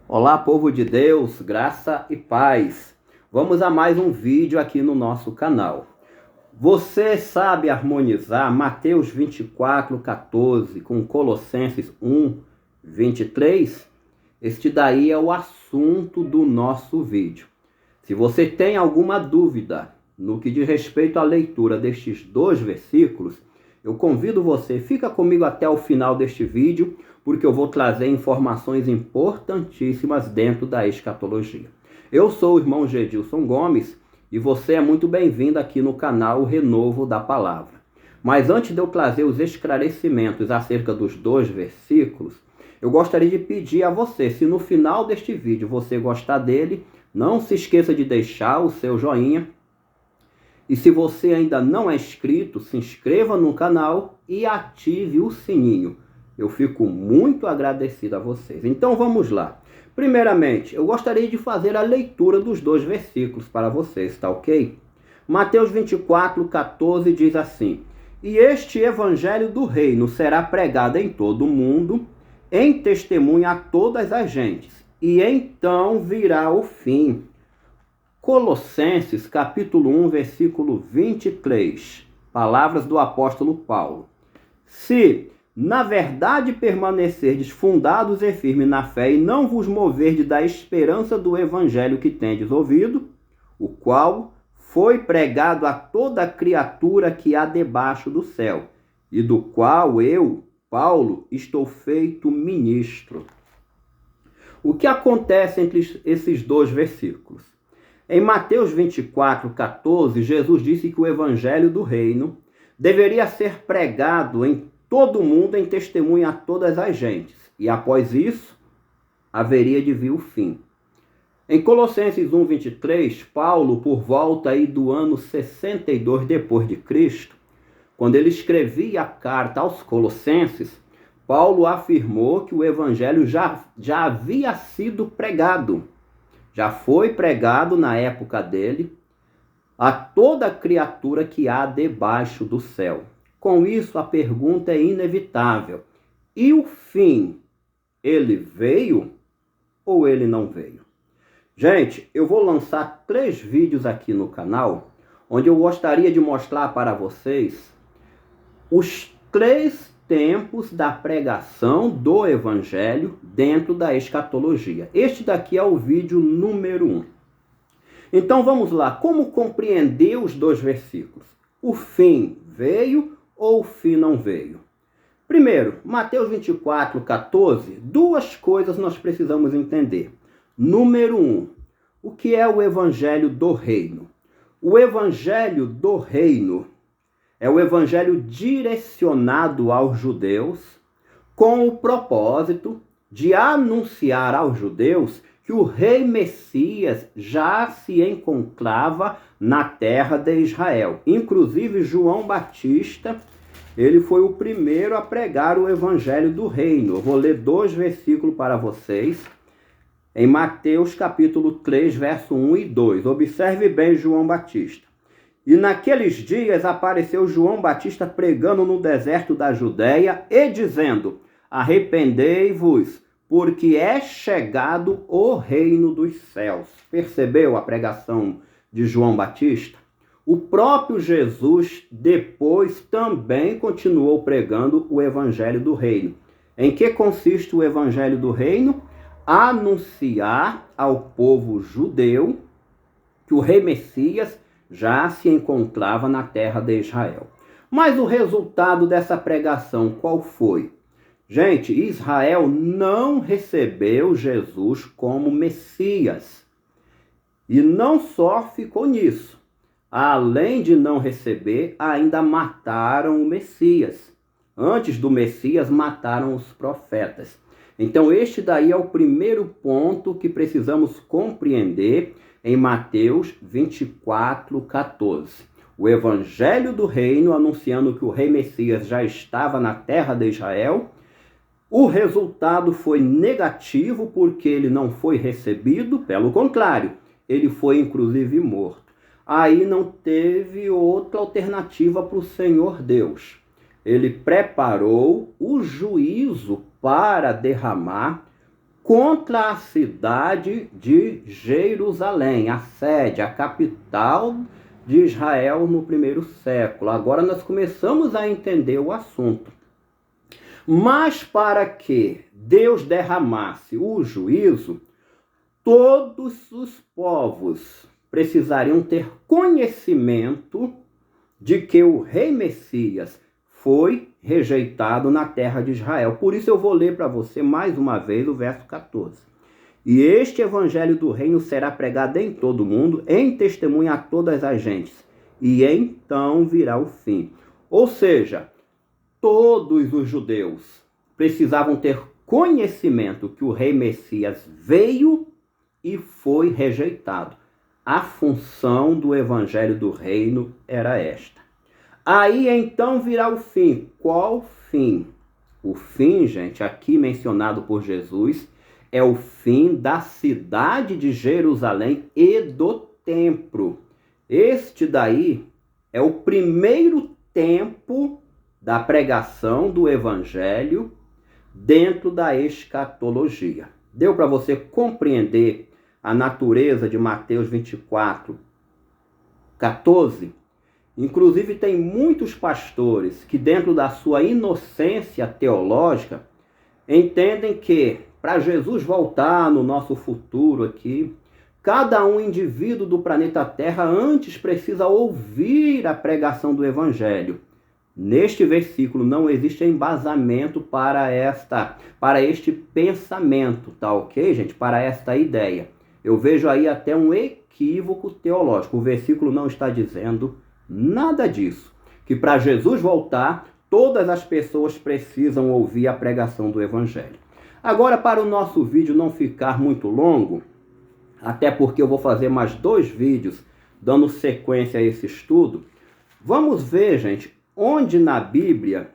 Olá, povo de Deus, graça e paz. Vamos a mais um vídeo aqui no nosso canal. Você sabe harmonizar Mateus 24:14 com Colossenses 1:23? Este daí é o assunto do nosso vídeo. Se você tem alguma dúvida no que diz respeito à leitura destes dois versículos, eu convido você, fica comigo até o final deste vídeo, porque eu vou trazer informações importantíssimas dentro da escatologia. Eu sou o irmão Gedilson Gomes e você é muito bem-vindo aqui no canal Renovo da Palavra. Mas antes de eu trazer os esclarecimentos acerca dos dois versículos, eu gostaria de pedir a você, se no final deste vídeo você gostar dele, não se esqueça de deixar o seu joinha. E se você ainda não é inscrito, se inscreva no canal e ative o sininho. Eu fico muito agradecido a vocês. Então vamos lá. Primeiramente, eu gostaria de fazer a leitura dos dois versículos para vocês, tá ok? Mateus 24:14 diz assim: E este evangelho do reino será pregado em todo o mundo, em testemunha a todas as gentes, e então virá o fim. Colossenses capítulo 1, versículo 23, palavras do apóstolo Paulo. Se, na verdade, permanecerdes fundados e firmes na fé, e não vos moverdes da esperança do evangelho que tendes ouvido, o qual foi pregado a toda criatura que há debaixo do céu, e do qual eu, Paulo, estou feito ministro. O que acontece entre esses dois versículos? Em Mateus 24:14, Jesus disse que o evangelho do reino deveria ser pregado em todo o mundo em testemunha a todas as gentes. E após isso, haveria de vir o fim. Em Colossenses 1:23, Paulo, por volta aí do ano 62 depois de Cristo, quando ele escrevia a carta aos Colossenses, Paulo afirmou que o evangelho já havia sido pregado. Já foi pregado na época dele a toda criatura que há debaixo do céu. Com isso, a pergunta é inevitável. E o fim, ele veio ou ele não veio? Gente, eu vou lançar 3 vídeos aqui no canal, onde eu gostaria de mostrar para vocês os 3 tempos da pregação do evangelho dentro da escatologia. Este daqui é o vídeo número 1. Então vamos lá, como compreender os dois versículos? O fim veio ou o fim não veio? Primeiro, Mateus 24:14, 2 coisas nós precisamos entender. Número 1, o que é o evangelho do reino? O evangelho do reino é o evangelho direcionado aos judeus com o propósito de anunciar aos judeus que o rei Messias já se encontrava na terra de Israel. Inclusive, João Batista, ele foi o primeiro a pregar o evangelho do reino. Eu vou ler 2 versículos para vocês. Em Mateus capítulo 3, verso 1 e 2. Observe bem João Batista. E naqueles dias apareceu João Batista pregando no deserto da Judéia e dizendo: Arrependei-vos, porque é chegado o reino dos céus. Percebeu a pregação de João Batista? O próprio Jesus depois também continuou pregando o evangelho do reino. Em que consiste o evangelho do reino? Anunciar ao povo judeu que o rei Messias já se encontrava na terra de Israel. Mas o resultado dessa pregação qual foi? Gente, Israel não recebeu Jesus como Messias. E não só ficou nisso. Além de não receber, ainda mataram o Messias. Antes do Messias, mataram os profetas. Então, este daí é o primeiro ponto que precisamos compreender em Mateus 24:14. O evangelho do reino anunciando que o rei Messias já estava na terra de Israel. O resultado foi negativo porque ele não foi recebido, pelo contrário, ele foi inclusive morto. Aí não teve outra alternativa para o Senhor Deus. Ele preparou o juízo para derramar contra a cidade de Jerusalém, a sede, a capital de Israel no primeiro século. Agora nós começamos a entender o assunto. Mas para que Deus derramasse o juízo, todos os povos precisariam ter conhecimento de que o rei Messias foi rejeitado na terra de Israel. Por isso eu vou ler para você mais uma vez o verso 14. E este evangelho do reino será pregado em todo o mundo, em testemunha a todas as gentes, e então virá o fim. Ou seja, todos os judeus precisavam ter conhecimento que o rei Messias veio e foi rejeitado. A função do evangelho do reino era esta. Aí então virá o fim. Qual fim? O fim, gente, aqui mencionado por Jesus, é o fim da cidade de Jerusalém e do templo. Este daí é o primeiro tempo da pregação do evangelho dentro da escatologia. Deu para você compreender a natureza de Mateus 24, 14? Inclusive tem muitos pastores que, dentro da sua inocência teológica, entendem que para Jesus voltar no nosso futuro aqui, cada um indivíduo do planeta Terra antes precisa ouvir a pregação do evangelho. Neste versículo não existe embasamento para este pensamento, tá ok, gente? Para esta ideia. Eu vejo aí até um equívoco teológico. O versículo não está dizendo nada disso. Que para Jesus voltar, todas as pessoas precisam ouvir a pregação do evangelho. Agora, para o nosso vídeo não ficar muito longo, até porque eu vou fazer mais 2 vídeos dando sequência a esse estudo, vamos ver, gente, onde na Bíblia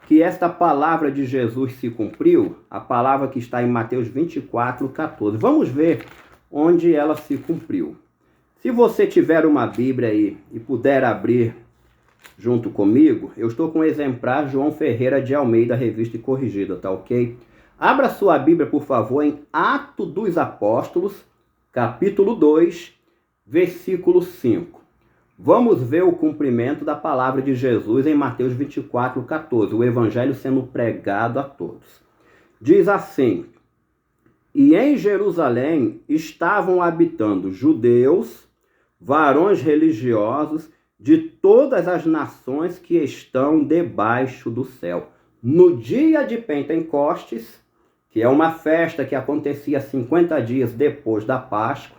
que esta palavra de Jesus se cumpriu, a palavra que está em Mateus 24, 14. Vamos ver onde ela se cumpriu. Se você tiver uma Bíblia aí e puder abrir junto comigo, eu estou com o exemplar João Ferreira de Almeida, revista e corrigida, tá ok? Abra sua Bíblia, por favor, em Atos dos Apóstolos, capítulo 2, versículo 5. Vamos ver o cumprimento da palavra de Jesus em Mateus 24, 14, o evangelho sendo pregado a todos. Diz assim: e em Jerusalém estavam habitando judeus, varões religiosos de todas as nações que estão debaixo do céu. No dia de Pentecostes, que é uma festa que acontecia 50 dias depois da Páscoa,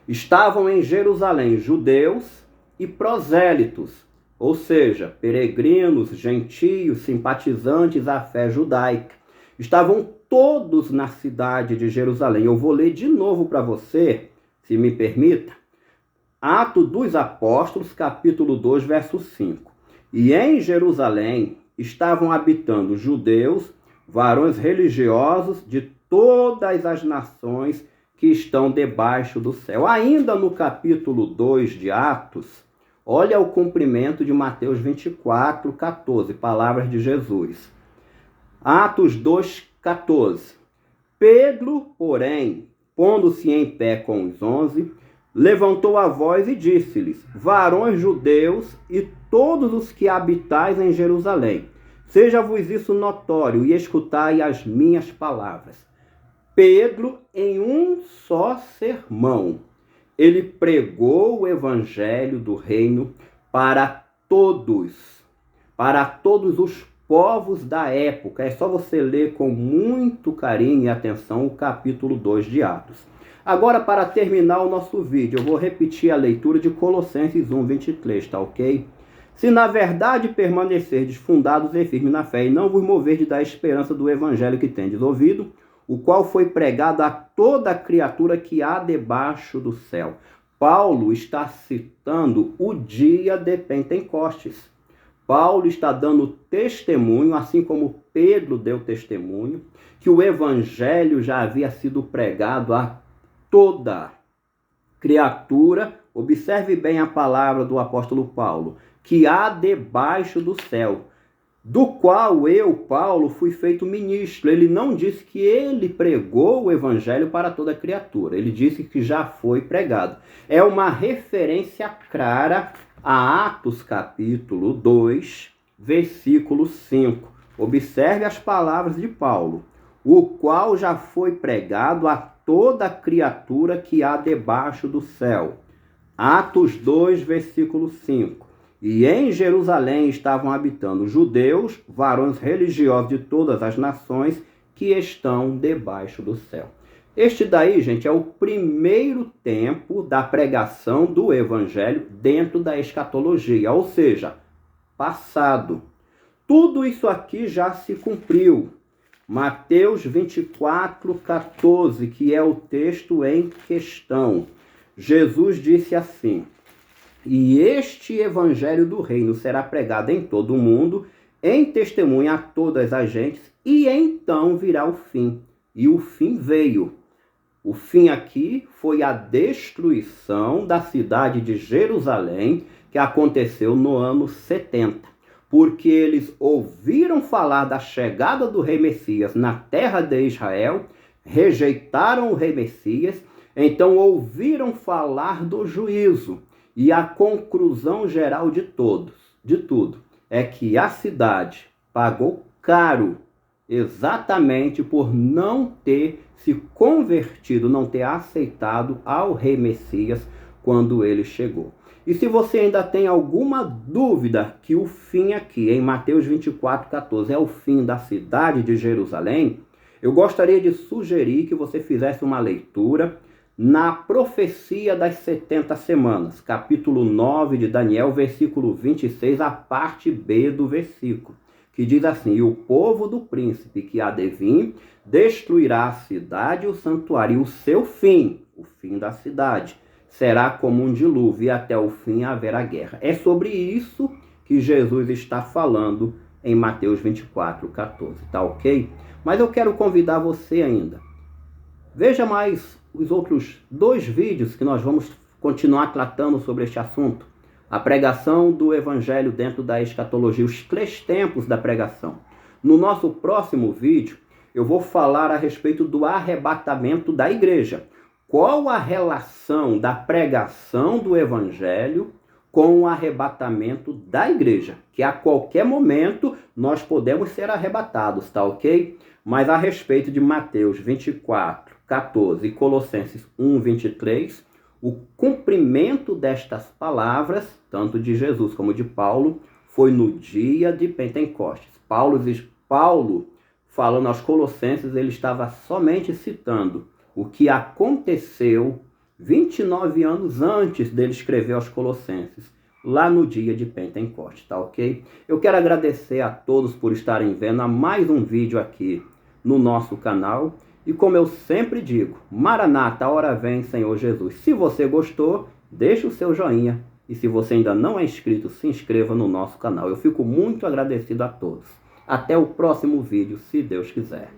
estavam em Jerusalém judeus e prosélitos, ou seja, peregrinos, gentios, simpatizantes à fé judaica. Estavam todos na cidade de Jerusalém. Eu vou ler de novo para você, se me permita. Atos dos Apóstolos, capítulo 2, verso 5. E em Jerusalém estavam habitando judeus, varões religiosos de todas as nações que estão debaixo do céu. Ainda no capítulo 2 de Atos, olha o cumprimento de Mateus 24, 14, palavras de Jesus. Atos 2, 14. Pedro, porém, pondo-se em pé com os 11, levantou a voz e disse-lhes: varões judeus e todos os que habitais em Jerusalém, seja-vos isso notório e escutai as minhas palavras. Pedro, em um só sermão, ele pregou o evangelho do reino para todos os povos da época. É só você ler com muito carinho e atenção o capítulo 2 de Atos. Agora, para terminar o nosso vídeo, eu vou repetir a leitura de Colossenses 1, 23, tá ok? Se na verdade permanecerdes fundados e firmes na fé, e não vos moverdes da esperança do evangelho que tendes ouvido, o qual foi pregado a toda criatura que há debaixo do céu. Paulo está citando o dia de Pentecostes. Paulo está dando testemunho, assim como Pedro deu testemunho, que o evangelho já havia sido pregado a toda criatura. Observe bem a palavra do apóstolo Paulo, que há debaixo do céu. do qual eu, Paulo, fui feito ministro. Ele não disse que ele pregou o evangelho para toda criatura. Ele disse que já foi pregado. É uma referência clara a Atos capítulo 2, versículo 5. Observe as palavras de Paulo. O qual já foi pregado a toda criatura que há debaixo do céu. Atos 2, versículo 5. E em Jerusalém estavam habitando judeus, varões religiosos de todas as nações que estão debaixo do céu. Este daí, gente, é o primeiro tempo da pregação do evangelho dentro da escatologia, ou seja, passado. Tudo isso aqui já se cumpriu. Mateus 24, 14, que é o texto em questão. Jesus disse assim: e este evangelho do reino será pregado em todo o mundo, em testemunha a todas as gentes, e então virá o fim. E o fim veio. O fim aqui foi a destruição da cidade de Jerusalém, que aconteceu no ano 70. Porque eles ouviram falar da chegada do rei Messias na terra de Israel, rejeitaram o rei Messias, então ouviram falar do juízo. E a conclusão geral de tudo, é que a cidade pagou caro exatamente por não ter se convertido, não ter aceitado ao rei Messias quando ele chegou. E se você ainda tem alguma dúvida que o fim aqui, em Mateus 24, 14, é o fim da cidade de Jerusalém, eu gostaria de sugerir que você fizesse uma leitura na profecia das 70 semanas, capítulo 9 de Daniel, versículo 26, a parte B do versículo, que diz assim: e o povo do príncipe que há de vir destruirá a cidade e o santuário, e o seu fim, o fim da cidade, será como um dilúvio, e até o fim haverá guerra. É sobre isso que Jesus está falando em Mateus 24, 14, tá ok? Mas eu quero convidar você ainda. Veja mais os outros 2 vídeos que nós vamos continuar tratando sobre este assunto. A pregação do evangelho dentro da escatologia, os 3 tempos da pregação. No nosso próximo vídeo, eu vou falar a respeito do arrebatamento da igreja. Qual a relação da pregação do evangelho com o arrebatamento da igreja? Que a qualquer momento nós podemos ser arrebatados, tá ok? Mas a respeito de Mateus 24, 14 e Colossenses 1, 23, o cumprimento destas palavras, tanto de Jesus como de Paulo, foi no dia de Pentecostes. Paulo, falando aos Colossenses, ele estava somente citando o que aconteceu 29 anos antes dele escrever aos Colossenses, lá no dia de Pentecostes, tá ok? Eu quero agradecer a todos por estarem vendo a mais um vídeo aqui no nosso canal. E como eu sempre digo, Maranata, a hora vem, Senhor Jesus. Se você gostou, deixa o seu joinha. E se você ainda não é inscrito, se inscreva no nosso canal. Eu fico muito agradecido a todos. Até o próximo vídeo, se Deus quiser.